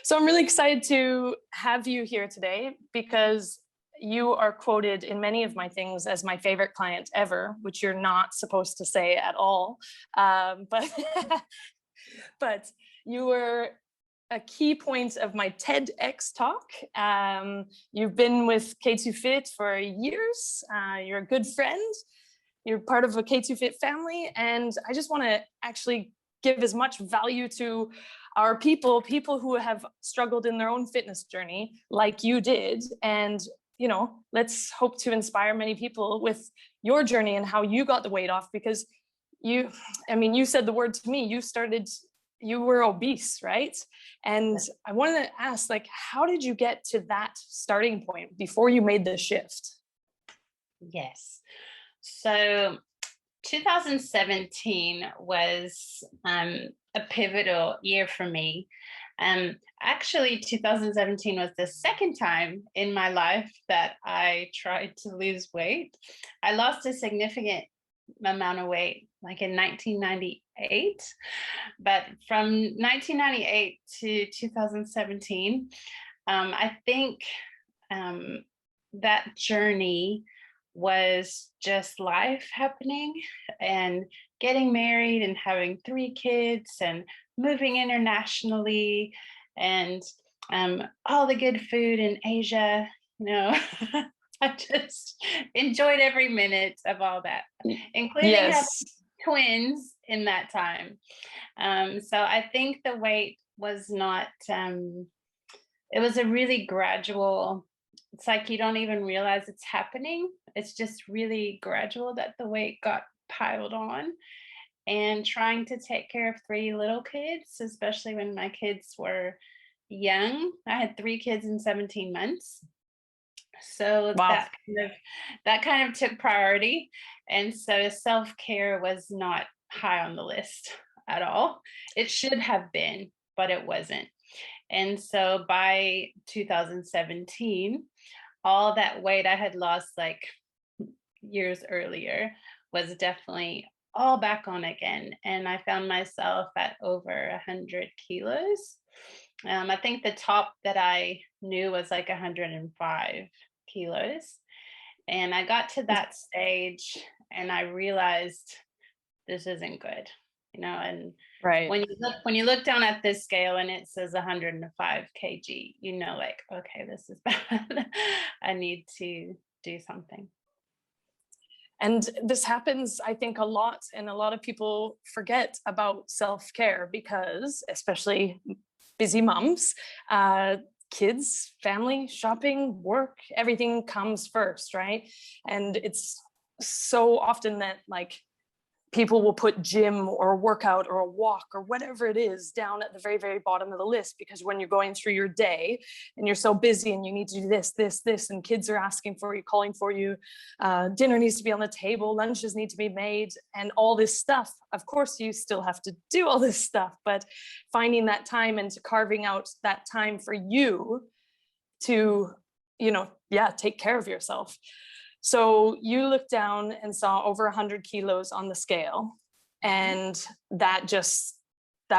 So I'm really excited to have you here today because you are quoted in many of my things as my favorite client ever, which you're not supposed to say at all. But but you were a key point of my TEDx talk. You've been with K2 Fit for years. You're a good friend. You're part of a K2 Fit family. And I just want to actually give as much value to our people who have struggled in their own fitness journey like you did. And, let's hope to inspire many people with your journey and how you got the weight off, because you said the word to me, you were obese, right? And I wanted to ask, how did you get to that starting point before you made the shift? Yes. So 2017 was a pivotal year for me. Actually, 2017 was the second time in my life that I tried to lose weight. I lost a significant amount of weight, like in 1998. But from 1998 to 2017, I think that journey was just life happening and getting married and having 3 kids and moving internationally and all the good food in Asia, I just enjoyed every minute of all that, including having Yes. twins in that time. So I think the weight was not, it was a really gradual, it's like you don't even realize it's happening. It's just really gradual that the weight got piled on. And trying to take care of 3 little kids, especially when my kids were young. I had 3 kids in 17 months. So Wow. that kind of took priority. And so self-care was not high on the list at all. It should have been, but it wasn't. And so by 2017, all that weight I had lost like years earlier was definitely all back on again. And I found myself at over 100 kilos. I think the top that I knew was like 105 kilos. And I got to that stage and I realized this isn't good, and Right. when you look down at this scale and it says 105 kg, like, okay, this is bad. I need to do something. And this happens, I think, a lot. And a lot of people forget about self-care because, especially busy moms, kids, family, shopping, work, everything comes first, right? And it's so often that people will put gym or a workout or a walk or whatever it is down at the very, very bottom of the list, because when you're going through your day and you're so busy and you need to do this, and kids are asking for you, calling for you, dinner needs to be on the table, lunches need to be made, and all this stuff. Of course, you still have to do all this stuff, but finding that time and carving out that time for you to, take care of yourself. So you looked down and saw over 100 kilos on the scale, and that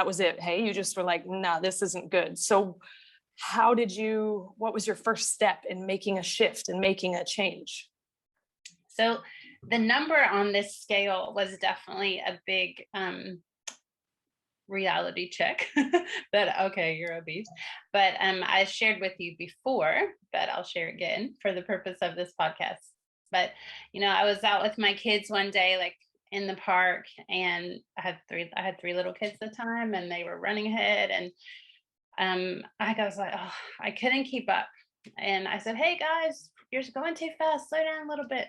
was it. Hey, you just were like, no, this isn't good. So what was your first step in making a shift and making a change? So the number on this scale was definitely a big reality check that, okay, you're obese. But I shared with you before, but I'll share again for the purpose of this podcast. But, I was out with my kids one day, like in the park, and I had 3 little kids at the time, and they were running ahead. And I was like, oh, I couldn't keep up. And I said, hey guys, you're going too fast. Slow down a little bit.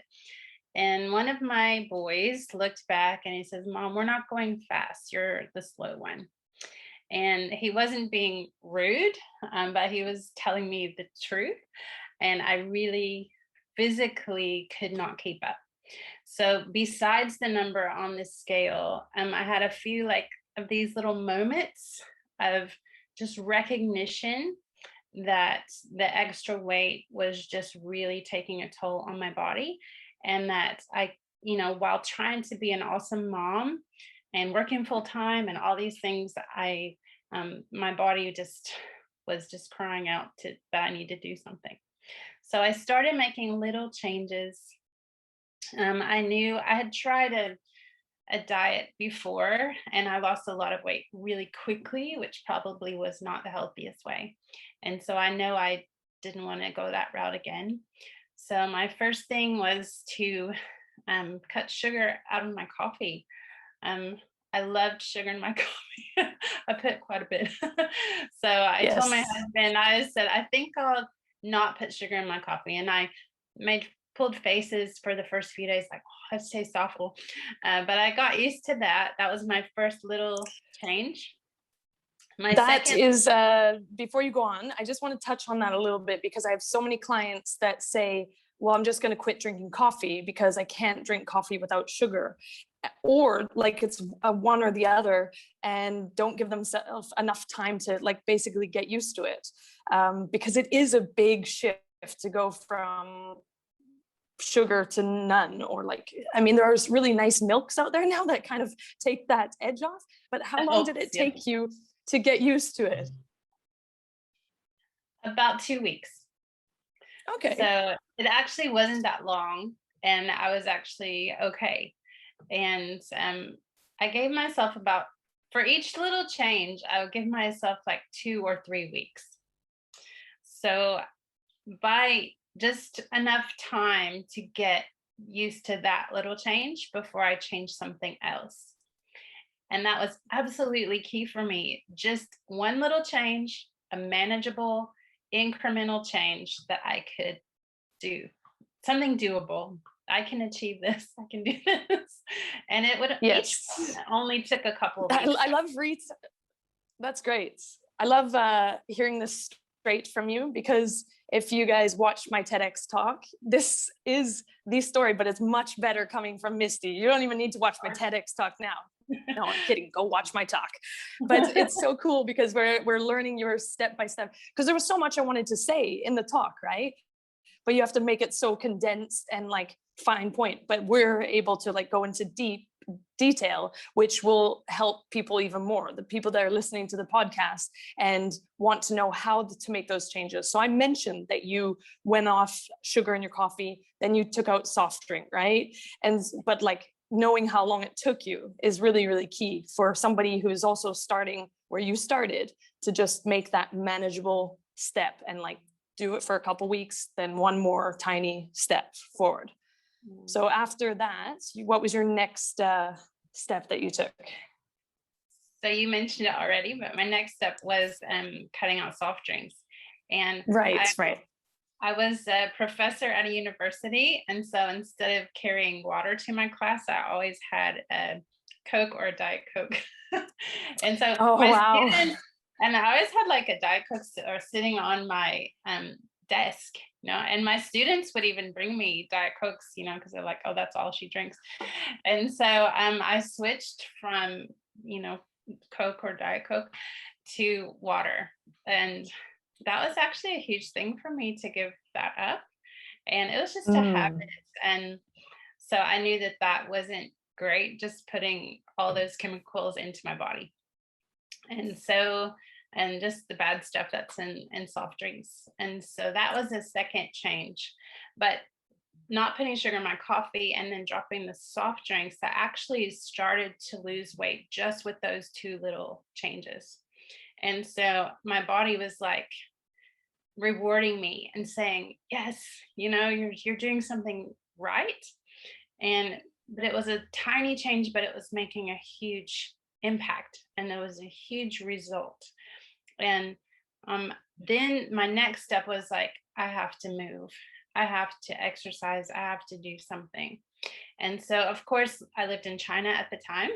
And one of my boys looked back and he says, Mom, we're not going fast. You're the slow one. And he wasn't being rude, but he was telling me the truth. And I really physically could not keep up. So besides the number on the scale, I had a few of these little moments of just recognition that the extra weight was just really taking a toll on my body, and that I, while trying to be an awesome mom and working full time and all these things, my body just was just crying out that I need to do something. So I started making little changes. I knew I had tried a diet before and I lost a lot of weight really quickly, which probably was not the healthiest way. And so I know I didn't want to go that route again. So my first thing was to cut sugar out of my coffee. Um, I loved sugar in my coffee. I put quite a bit. So I told my Yes. husband, I said, I think I'll not put sugar in my coffee. And I made pulled faces for the first few days, like, oh, that tastes awful. But I got used to that. That was my first little change. My That second, is, before you go on, I just want to touch on that a little bit because I have so many clients that say, well, I'm just going to quit drinking coffee because I can't drink coffee without sugar. Or like it's a one or the other, and don't give themselves enough time to like basically get used to it. Because it is a big shift to go from sugar to none, or like, I mean, there's really nice milks out there now that kind of take that edge off, but how long did it yeah, take you to get used to it? about 2 weeks. Okay. So it actually wasn't that long, and I was actually okay. And I gave myself about, for each little change, I would give myself like 2 or 3 weeks. So by just enough time to get used to that little change before I change something else. And that was absolutely key for me. Just one little change, a manageable, incremental change that I could do, something doable. I can achieve this. I can do this. And it would, each one Yes. only took a couple of I, weeks. I love Reed's. That's great. I love hearing this straight from you, because if you guys watch my TEDx talk, this is the story, but it's much better coming from Misty. You don't even need to watch my TEDx talk now. No, I'm kidding. Go watch my talk. But it's so cool because we're learning your step by step. Because there was so much I wanted to say in the talk, right? But you have to make it so condensed and like fine point. But we're able to like go into deep detail, which will help people even more, the people that are listening to the podcast and want to know how to make those changes. So I mentioned that you went off sugar in your coffee, then you took out soft drink, right? And but like knowing how long it took you is really, really key for somebody who's also starting where you started, to just make that manageable step and like do it for a couple weeks, then one more tiny step forward. So after that, what was your next step that you took? So you mentioned it already, but my next step was cutting out soft drinks. And Right, right. I was a professor at a university. And so instead of carrying water to my class, I always had a Coke or a Diet Coke. And so Oh, my wow. students, and I always had like a Diet Coke or sitting on my desk, and my students would even bring me Diet Cokes, because they're like, oh, that's all she drinks. And so I switched from, Coke or Diet Coke to water. And that was actually a huge thing for me to give that up. And it was just a habit. And so I knew that that wasn't great, just putting all those chemicals into my body. And so, and just the bad stuff that's in soft drinks. And so that was a second change. But not putting sugar in my coffee and then dropping the soft drinks, I actually started to lose weight just with those two little changes. And so my body was like rewarding me and saying, yes, you're doing something right. But it was a tiny change, but it was making a huge impact, and there was a huge result. And then my next step was like, I have to move, I have to exercise, I have to do something. And so of course I lived in China at the time,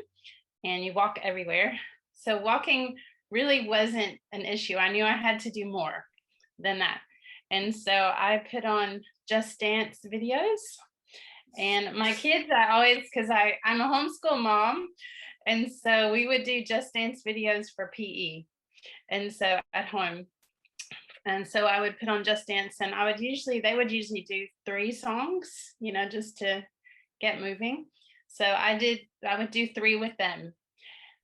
and you walk everywhere, so walking really wasn't an issue. I knew I had to do more than that. And so I put on Just Dance videos. And my kids, I always, because I'm a homeschool mom, and so we would do Just Dance videos for PE. And so at home. And so I would put on Just Dance, and they would usually do 3 songs, just to get moving. So I would do 3 with them.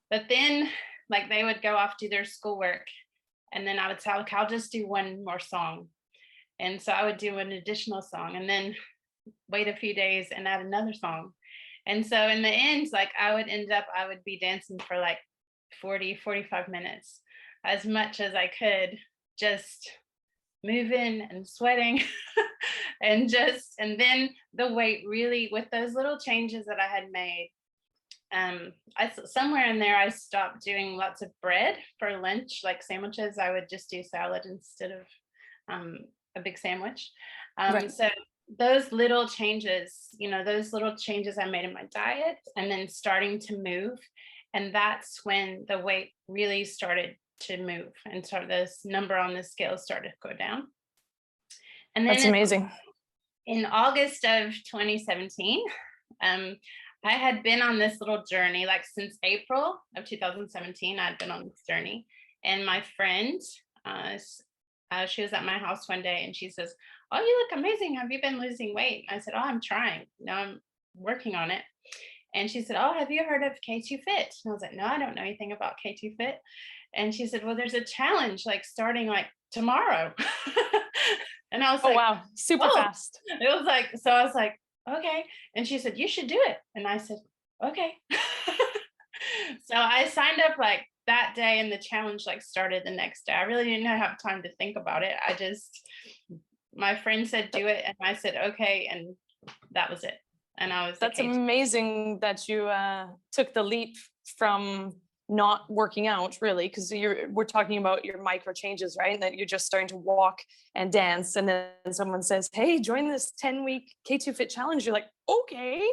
But then like they would go off to their schoolwork, And then I would say, okay, I'll just do one more song. And so I would do an additional song and then wait a few days and add another song. And so in the end, like I would be dancing for like 40, 45 minutes, as much as I could, just moving and sweating and then the weight really, with those little changes that I had made, somewhere in there I stopped doing lots of bread for lunch, like sandwiches. I would just do salad instead of a big sandwich. Right. So those little changes, those little changes I made in my diet, and then starting to move, and that's when the weight really started to move, and so this number on the scale started to go down. And That's then amazing. in August of 2017, I had been on this little journey, like since April of 2017, I'd been on this journey. And my friend, she was at my house one day and she says, "Oh, you look amazing. Have you been losing weight?" And I said, "Oh, I'm trying. I'm working on it." And she said, "Oh, have you heard of K2 Fit?" And I was like, "No, I don't know anything about K2 Fit." And she said, "Well, there's a challenge like starting like tomorrow." And I was Oh, like, wow. Super "Oh," fast. it was like, so I was like, "Okay." And she said, "You should do it." And I said, "Okay." So I signed up like that day and the challenge like started the next day. I really didn't have time to think about it. My friend said, "Do it." And I said, "Okay." And that was it. And I was That's like, amazing that you took the leap from not working out, really, because we're talking about your micro changes, right? And that you're just starting to walk and dance, and then someone says, "Hey, join this 10-week K2 Fit challenge." You're like, "Okay."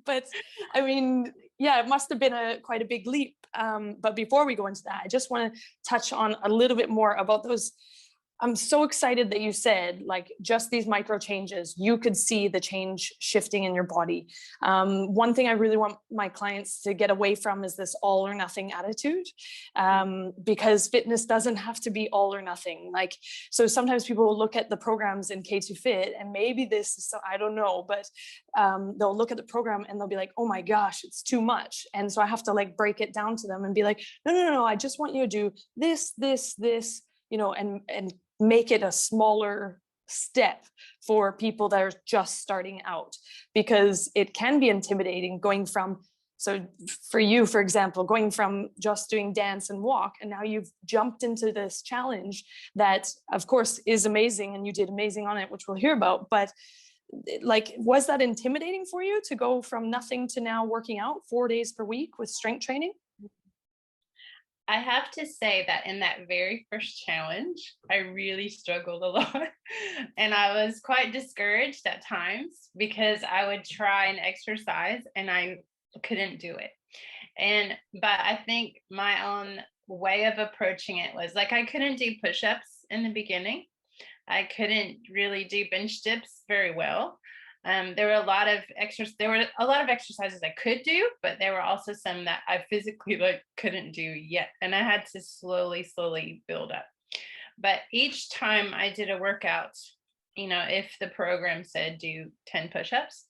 But I mean, yeah, it must have been quite a big leap. But before we go into that, I just want to touch on a little bit more about those. I'm so excited that you said, like, just these micro changes, you could see the change shifting in your body. One thing I really want my clients to get away from is this all or nothing attitude, because fitness doesn't have to be all or nothing. Like, so sometimes people will look at the programs in K2 Fit, and maybe this is, I don't know, but they'll look at the program and they'll be like, "Oh my gosh, it's too much." And so I have to like break it down to them and be like, "No, no, no, I just want you to do this, this, and make it a smaller step for people that are just starting out, because it can be intimidating going from, so for you, for example, going from just doing dance and walk, and now you've jumped into this challenge that of course is amazing and you did amazing on it, which we'll hear about. But like, was that intimidating for you to go from nothing to now working out 4 days per week with strength training? I have to say that in that very first challenge, I really struggled a lot. And I was quite discouraged at times because I would try and exercise and I couldn't do it. But I think my own way of approaching it was like I couldn't do push-ups in the beginning. I couldn't really do bench dips very well. There were a lot of exercises I could do, but there were also some that I physically like couldn't do yet, and I had to slowly build up. But each time I did a workout, if the program said do 10 push-ups,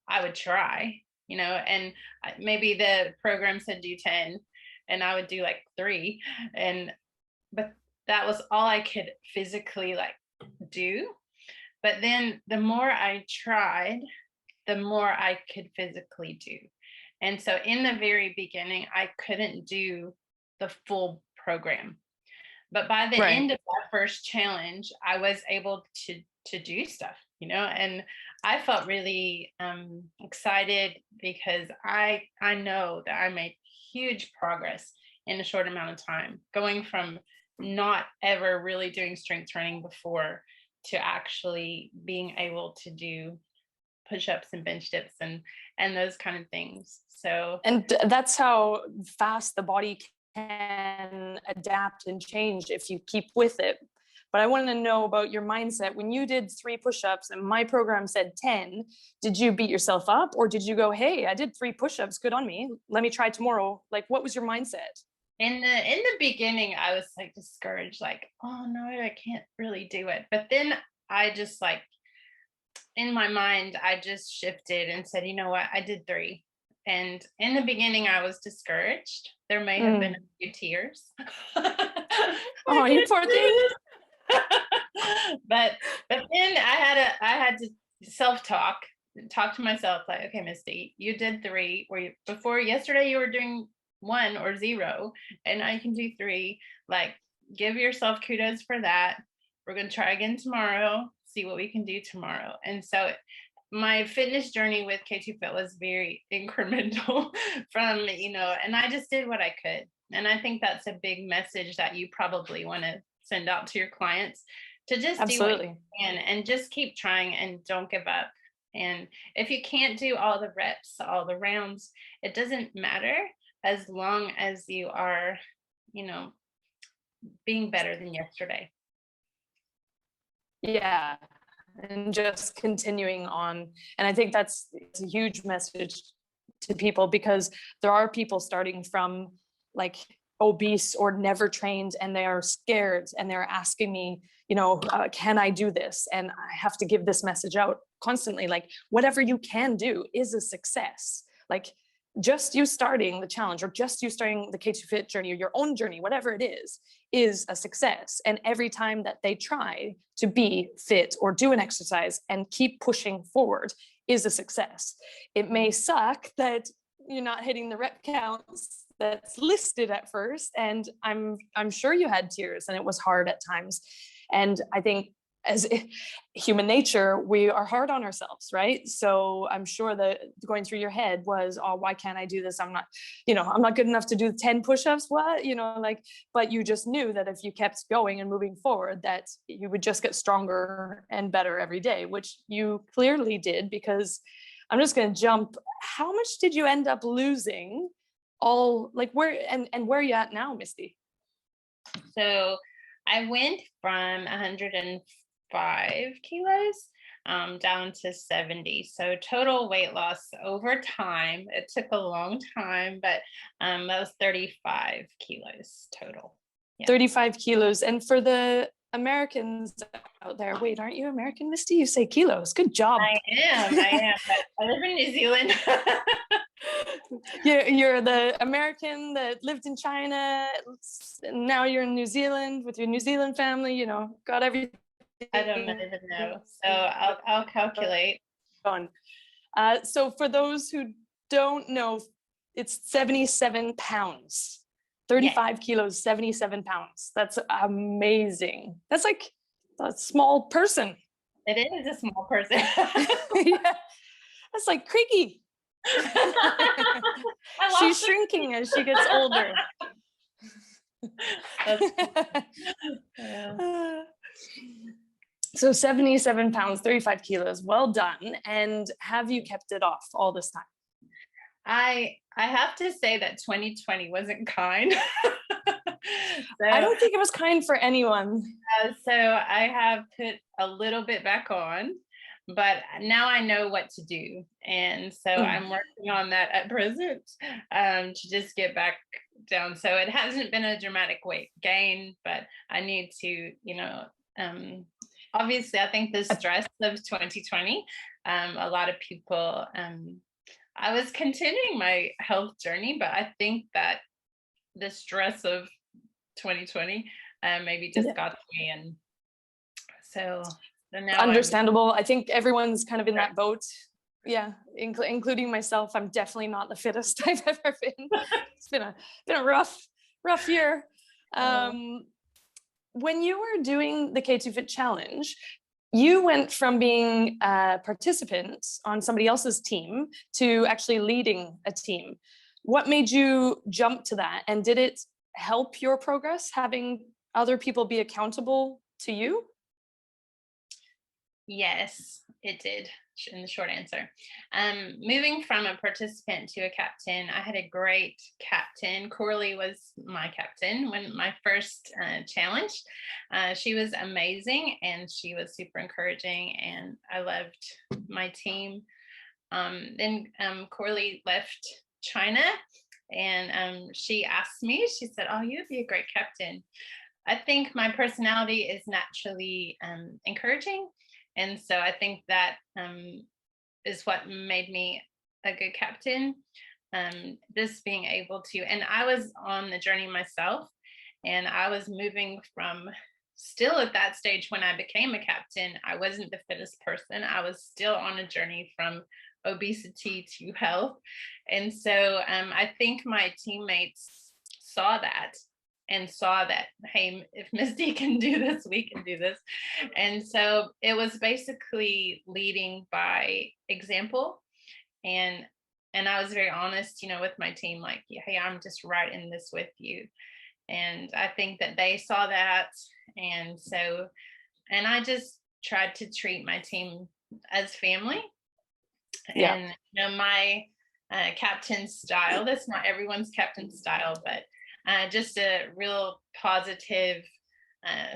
I would try, and maybe the program said do 10, and I would do like 3, but that was all I could physically like do. But then the more I tried, the more I could physically do. And so in the very beginning, I couldn't do the full program. But by the Right. end of that first challenge, I was able to do stuff, and I felt really excited because I know that I made huge progress in a short amount of time, going from not ever really doing strength training before to actually being able to do push-ups and bench dips and those kind of things. So And that's how fast the body can adapt and change if you keep with it. But I want to know about your mindset. When you did 3 push-ups and my program said 10, did you beat yourself up, or did you go, "Hey, I did 3 push-ups, good on me, let me try tomorrow"? Like, what was your mindset? in the beginning, I was like discouraged, like, "Oh no, I can't really do it." But then I just like in my mind, I just shifted and said, "You know what? I did 3. And in the beginning, I was discouraged. There may have been a few tears. Oh, you poor thing. but then I had to self-talk, talk to myself like, okay, Misty, you did 3 where before yesterday you were doing 1 or 0, and now you can do 3. Like, give yourself kudos for that. We're going to try again tomorrow, see what we can do tomorrow. And so my fitness journey with K2 Fit was very incremental from, and I just did what I could. And I think that's a big message that you probably want to send out to your clients, to just do what you can and just keep trying and don't give up. And if you can't do all the reps, all the rounds, it doesn't matter, as long as you are, being better than yesterday. Yeah. And just continuing on. And I think it's a huge message to people, because there are people starting from like obese or never trained, and they are scared, and they're asking me, can I do this? And I have to give this message out constantly, like, whatever you can do is a success. Like, just you starting the challenge, or just you starting the K2 Fit journey, or your own journey, whatever it is a success. And every time that they try to be fit or do an exercise and keep pushing forward is a success. It may suck that you're not hitting the rep counts that's listed at first, and I'm sure you had tears and it was hard at times. And I think, as human nature, we are hard on ourselves, right? So I'm sure that going through your head was, oh, why can't I do this? I'm not good enough to do 10 push-ups. What, but you just knew that if you kept going and moving forward, that you would just get stronger and better every day, which you clearly did. Because I'm just going to jump. How much did you end up losing? Where are you at now, Misty? So I went from 105 kilos down to 70. So total weight loss over time. It took a long time, but that was 35 kilos total. Yeah. 35 kilos. And for the Americans out there, wait, aren't you American, Misty? You say kilos. Good job. I am. But I live in New Zealand. You're the American that lived in China. Now you're in New Zealand with your New Zealand family, got everything. I don't even know. So I'll calculate. So for those who don't know, it's 77 pounds. 35 kilos, 77 pounds. That's amazing. That's like a small person. It is a small person. Yeah. That's like creaky. She's shrinking as she gets older. So 77 pounds, 35 kilos. Well done. And have you kept it off all this time? I have to say that 2020 wasn't kind. I don't think it was kind for anyone. So I have put a little bit back on, but now I know what to do. And so I'm working on that at present, to just get back down. So it hasn't been a dramatic weight gain, but I need to, obviously I think the stress of 2020, a lot of people, I was continuing my health journey, but I think that the stress of 2020 maybe just got to me. And so now understandable. I think everyone's kind of in that boat. Yeah, including myself. I'm definitely not the fittest I've ever been. It's been a rough year. When you were doing the K2 Fit challenge, you went from being a participant on somebody else's team to actually leading a team. What made you jump to that? And did it help your progress, having other people be accountable to you? Yes, it did, in the short answer. Moving from a participant to a captain, I had a great captain. Corley was my captain when my first challenge. She was amazing, and she was super encouraging, and I loved my team. Then Corley left China, and she asked me, she said, oh, you'd be a great captain. I think my personality is naturally encouraging. And so I think that is what made me a good captain. just being able to, and I was on the journey myself, and I was moving from, still at that stage when I became a captain, I wasn't the fittest person. I was still on a journey from obesity to health. And so I think my teammates saw that and saw that, hey, if Misty can do this, we can do this. And so it was basically leading by example. And I was very honest, with my team, like, hey, I'm just right in this with you. And I think that they saw that. And so, and I just tried to treat my team as family. Yeah. And my captain style, that's not everyone's captain style, but just a real positive,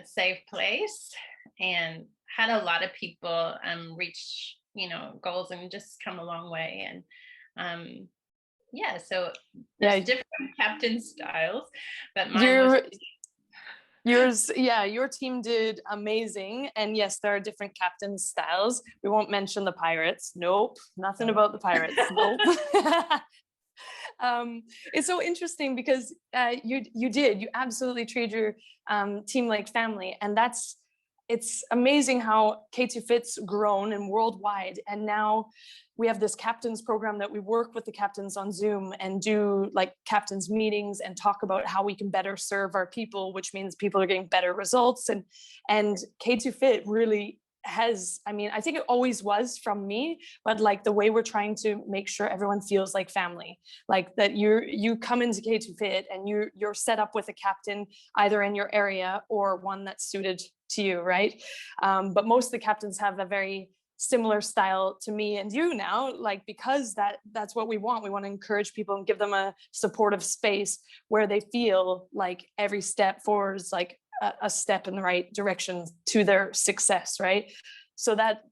safe place, and had a lot of people reach goals and just come a long way. And so there's different captain styles, but mine was yours, your team did amazing. And yes, there are different captain styles. We won't mention the Pirates. Nope, nothing about the Pirates. Nope. It's so interesting because you absolutely treated your team like family, and it's amazing how K2Fit's grown and worldwide. And now we have this captains program that we work with the captains on Zoom and do like captains meetings and talk about how we can better serve our people, which means people are getting better results. And K2Fit really has, I think it always was from me, but like the way we're trying to make sure everyone feels like family, like that you come into K2Fit and you're set up with a captain either in your area or one that's suited to you, right? But most of the captains have a very similar style to me and you now, like, because that's what we want. We want to encourage people and give them a supportive space where they feel like every step forward is like a step in the right direction to their success, right? So that,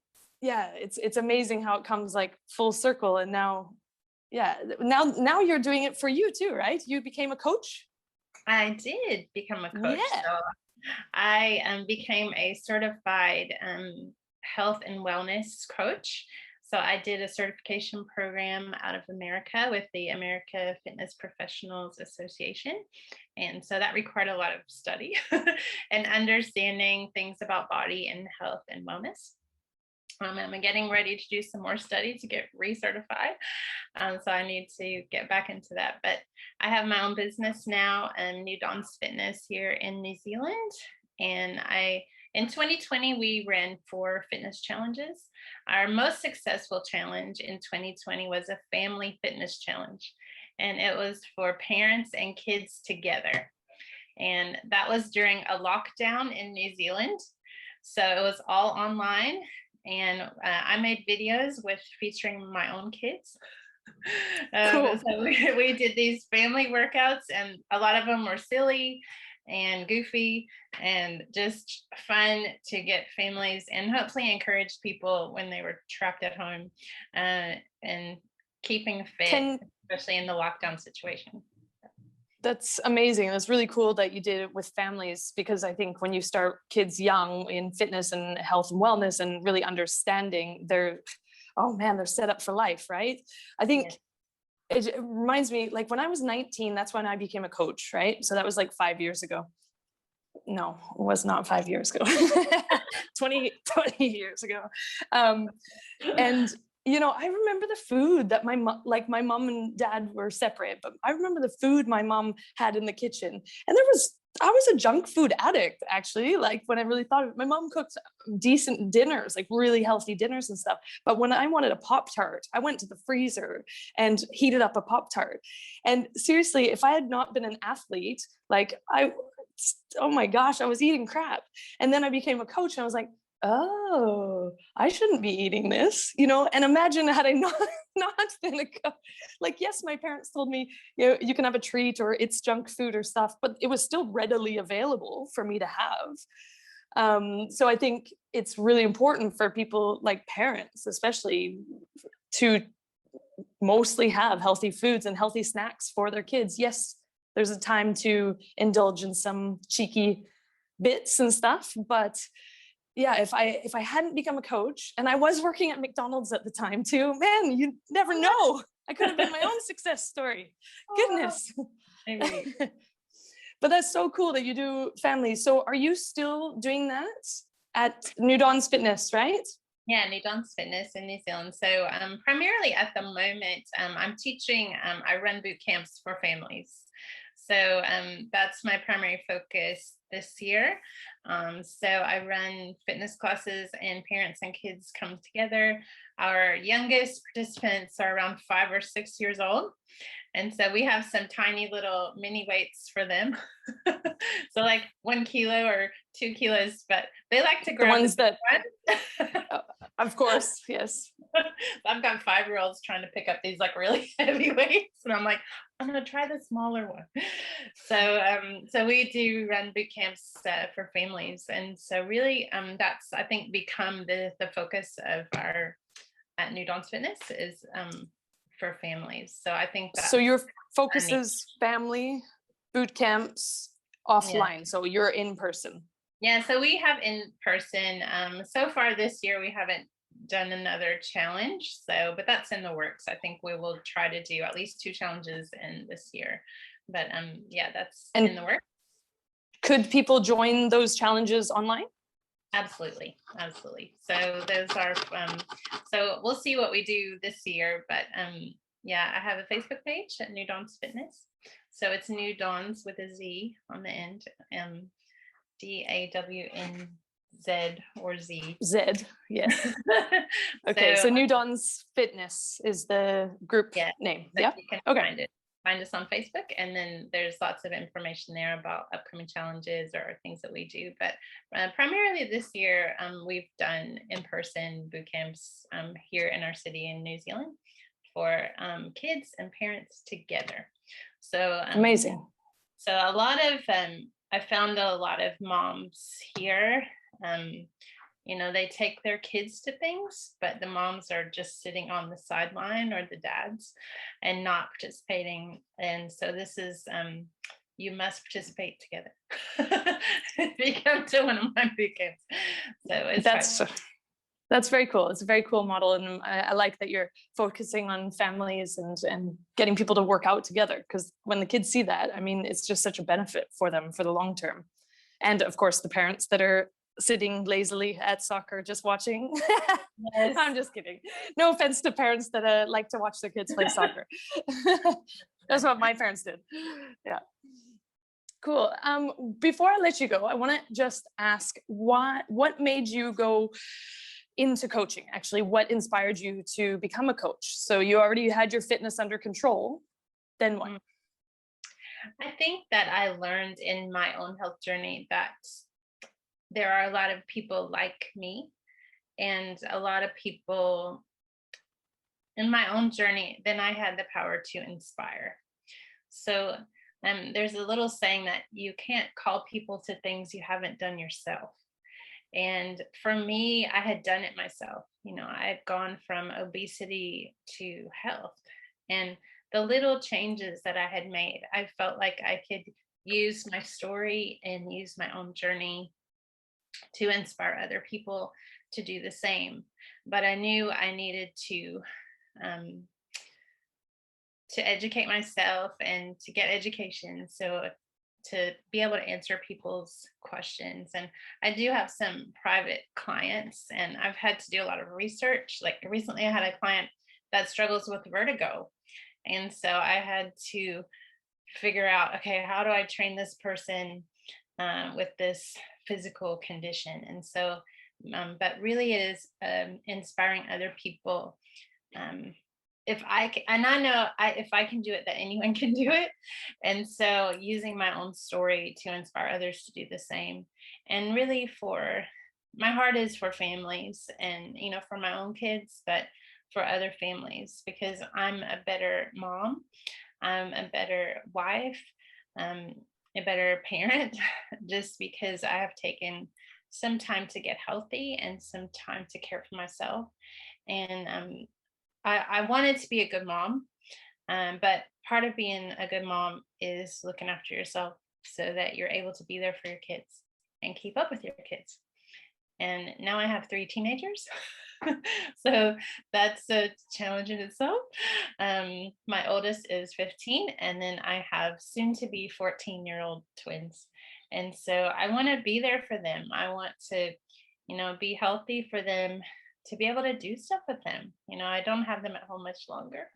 it's amazing how it comes like full circle. And now you're doing it for you too, right? You became a coach. I did become a coach. Yeah. So I became a certified health and wellness coach. So I did a certification program out of America with the America Fitness Professionals Association. And so that required a lot of study and understanding things about body and health and wellness. I'm getting ready to do some more study to get recertified. So I need to get back into that. But I have my own business now, New Dawn's Fitness here in New Zealand. And in 2020, we ran 4 fitness challenges. Our most successful challenge in 2020 was a family fitness challenge. And it was for parents and kids together. And that was during a lockdown in New Zealand. So it was all online. And I made videos featuring my own kids. Cool. So we did these family workouts, and a lot of them were silly and goofy and just fun to get families and hopefully encourage people when they were trapped at home and keeping fit, especially in the lockdown situation. That's amazing. That's really cool that you did it with families, because I think when you start kids young in fitness and health and wellness and really understanding, they're set up for life, right? I think it reminds me, like when I was 19, that's when I became a coach, right? So that was like 5 years ago. No, it was not 5 years ago. 20 years ago. And I remember the food that my mom and dad were separate, but I remember the food my mom had in the kitchen. And I was a junk food addict, actually. Like when I really thought of it, my mom cooked decent dinners, like really healthy dinners and stuff. But when I wanted a Pop-Tart, I went to the freezer and heated up a Pop-Tart. And seriously, if I had not been an athlete, oh my gosh, I was eating crap. And then I became a coach and I was like, oh, I shouldn't be eating this, and imagine had I not been a coach. Like, yes, my parents told me, you can have a treat or it's junk food or stuff, but it was still readily available for me to have. So I think it's really important for people like parents, especially, to mostly have healthy foods and healthy snacks for their kids. Yes, there's a time to indulge in some cheeky bits and stuff, but yeah, if I hadn't become a coach, and I was working at McDonald's at the time too, man, you never know. I could have been my own success story. Goodness. Maybe. But that's so cool that you do families. So are you still doing that at New Dawn's Fitness, right? Yeah, New Dawn's Fitness in New Zealand. So primarily at the moment, I'm teaching, I run boot camps for families. So that's my primary focus this year. So I run fitness classes and parents and kids come together. Our youngest participants are around 5 or 6 years old. And so we have some tiny little mini weights for them. So like 1 kilo or 2 kilos, but they like to grab the ones that, one. of course, yes. I've got 5-year-olds trying to pick up these like really heavy weights, and I'm like, I'm gonna try the smaller one. So we do run boot camps for families, and so really that's I think become the focus of our at New Dawn's Fitness is for families. So I think so your focus is family boot camps offline. Yeah. So you're in person. Yeah, so we have in person. So far this year, we haven't done another challenge. So, but that's in the works. I think we will try to do at least 2 challenges in this year. But yeah, that's in the works. Could people join those challenges online? Absolutely, absolutely. So those are. So we'll see what we do this year. But yeah, I have a Facebook page at New Dawn's Fitness. So it's New Dawn's with a Z on the end. DAWNZ or Z. Z, yes. Okay, so New Dawn's Fitness is the group name. Yeah. You can find us on Facebook, and then there's lots of information there about upcoming challenges or things that we do. But primarily this year, we've done in-person boot camps here in our city in New Zealand for kids and parents together. So amazing. So a lot of I found a lot of moms here, you know, they take their kids to things, but the moms are just sitting on the sideline, or the dads, and not participating. And so this is, you must participate together if you come to one of my boot camps. So it's that's very cool. It's a very cool model. And I like that you're focusing on families and getting people to work out together, because when the kids see that, I mean, it's just such a benefit for them for the long term. And of course, the parents that are sitting lazily at soccer, just watching. Yes. I'm just kidding. No offense to parents that like to watch their kids play soccer. That's what my parents did. Yeah. Cool. Before I let you go, I want to just ask what made you go into coaching? Actually, what inspired you to become a coach? So you already had your fitness under control. Then what? I think that I learned in my own health journey that there are a lot of people like me, and a lot of people in my own journey, then I had the power to inspire. So there's a little saying that you can't call people to things you haven't done yourself. And for me, I had done it myself. You know, I had gone from obesity to health, and the little changes that I had made, I felt like I could use my story and use my own journey to inspire other people to do the same. But I knew I needed to educate myself and to get education, so to be able to answer people's questions. And I do have some private clients, and I've had to do a lot of research. Like recently I had a client that struggles with vertigo, and so I had to figure out, okay, how do I train this person with this physical condition? And so but really it is inspiring other people. If I can, and I know if I can do it, that anyone can do it. And so using my own story to inspire others to do the same. And really my heart is for families, and, you know, for my own kids, but for other families, because I'm a better mom, I'm a better wife, a better parent, just because I have taken some time to get healthy and some time to care for myself. And I wanted to be a good mom, but part of being a good mom is looking after yourself so that you're able to be there for your kids and keep up with your kids. And now I have 3 teenagers. So that's a challenge in itself. My oldest is 15, and then I have soon to be 14-year-old twins. And so I want to be there for them. I want to, be healthy for them, to be able to do stuff with them. I don't have them at home much longer,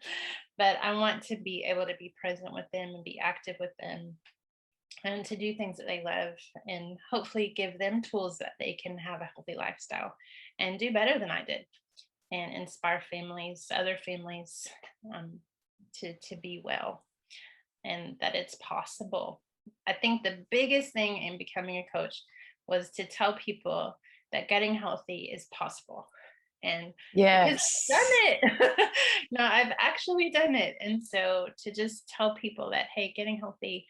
but I want to be able to be present with them and be active with them and to do things that they love, and hopefully give them tools that they can have a healthy lifestyle and do better than I did, and inspire other families, to be well, and that it's possible. I think the biggest thing in becoming a coach was to tell people that getting healthy is possible. And because I've done Yes. it, no, I've actually done it. And so to just tell people that, hey, getting healthy,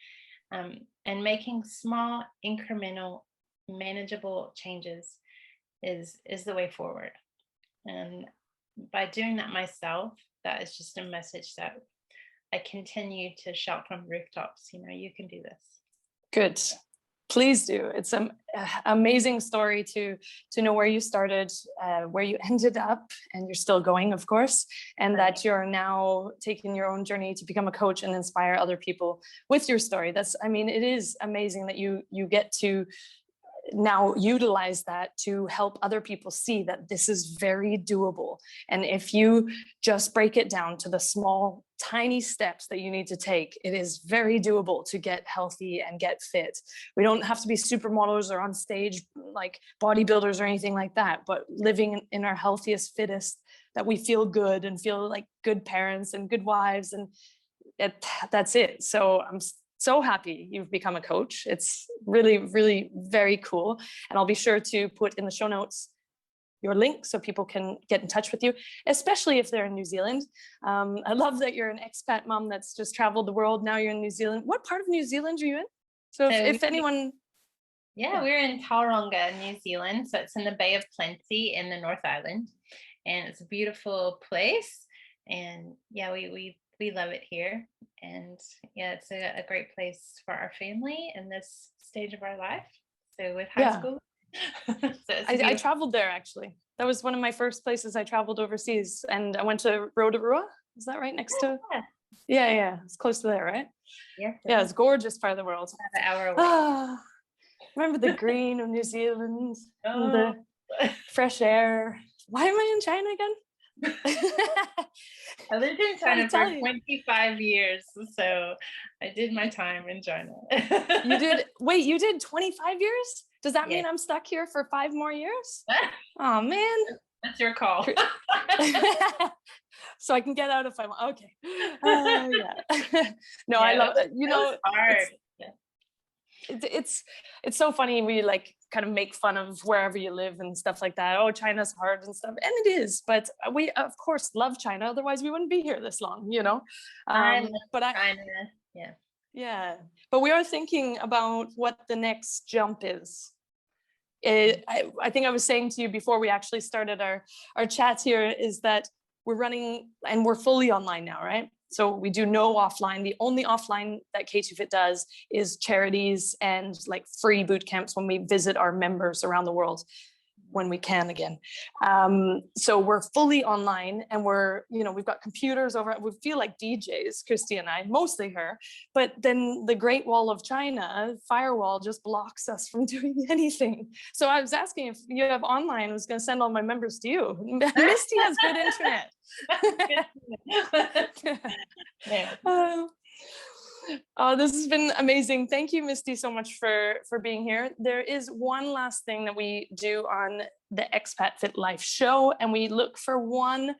and making small, incremental, manageable changes is the way forward. And by doing that myself, that is just a message that I continue to shout from rooftops. You can do this. Good. Please do. It's an amazing story to know where you started, where you ended up, and you're still going, of course, and that you're now taking your own journey to become a coach and inspire other people with your story. It is amazing that you get to now utilize that to help other people see that this is very doable. And if you just break it down to the small, tiny steps that you need to take, it is very doable to get healthy and get fit. We don't have to be supermodels or on stage like bodybuilders or anything like that, but living in our healthiest, fittest, that we feel good and feel like good parents and good wives, and that's it. So I'm so happy you've become a coach. It's really, really very cool. And I'll be sure to put in the show notes your link so people can get in touch with you, especially if they're in New Zealand. I love that you're an expat mom that's just traveled the world. Now you're in New Zealand. What part of New Zealand are you in? So if anyone... Yeah, we're in Tauranga, New Zealand. So it's in the Bay of Plenty in the North Island. And it's a beautiful place. And yeah, we love it here. And yeah, it's a great place for our family in this stage of our life. So with high school. So I traveled there, actually. That was one of my first places I traveled overseas. And I went to Rotorua. Is that right next to... Yeah. It's close to there, right? Yeah, it's a gorgeous part of the world. An hour away. Remember the green of New Zealand and the fresh air. Why am I in China again? I lived in China for 25 years, so I did my time in China. You did? Wait, you did 25 years? Does that mean I'm stuck here for 5 more years? Oh, man. That's your call. So I can get out if I want. Okay. Yeah. No, I love it. It's hard. It's so funny. We like kind of make fun of wherever you live and stuff like that. Oh, China's hard and stuff, and it is. But we of course love China. Otherwise, we wouldn't be here this long, I love China. Yeah. But we are thinking about what the next jump is. I think I was saying to you before we actually started our chat here is that we're running and we're fully online now, right? So we do no offline. The only offline that K2Fit does is charities and like free boot camps when we visit our members around the world when we can again. So we're fully online, and we've got computers over. We feel like DJs, Christy and I, mostly her. But then the Great Wall of China, firewall, just blocks us from doing anything. So I was asking if you have online. I was going to send all my members to you. Misty has good internet. This has been amazing. Thank you, Misty, so much for being here. There is one last thing that we do on the Expat Fit Life show, and we look for one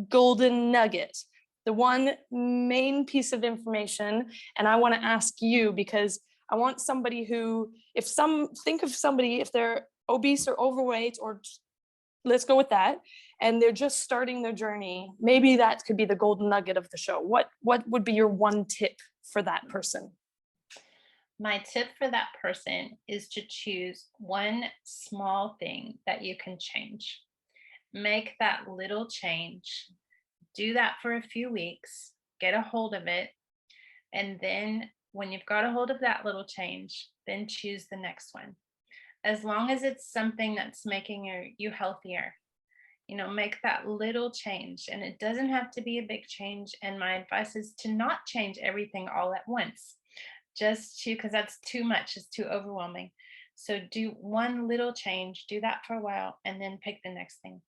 golden nugget, the one main piece of information. And I want to ask you, because I want somebody who, if they're obese or overweight, or let's go with that, and they're just starting their journey, maybe that could be the golden nugget of the show. What would be your one tip for that person? My tip for that person is to choose one small thing that you can change. Make that little change. Do that for a few weeks. Get a hold of it. And then when you've got a hold of that little change, then choose the next one. As long as it's something that's making you healthier. make that little change. And it doesn't have to be a big change. And my advice is to not change everything all at once, because that's too much, it's too overwhelming. So do one little change, do that for a while, and then pick the next thing.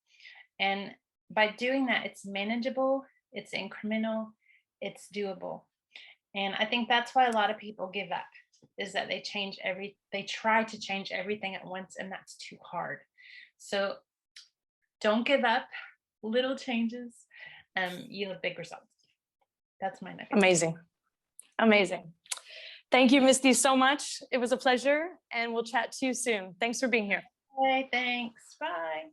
And by doing that, it's manageable, it's incremental, it's doable. And I think that's why a lot of people give up, is that they try to change everything at once, and that's too hard. So don't give up. Little changes yield big results. That's my nugget. Amazing. Amazing. Thank you, Misty, so much. It was a pleasure, and we'll chat to you soon. Thanks for being here. Okay, thanks. Bye.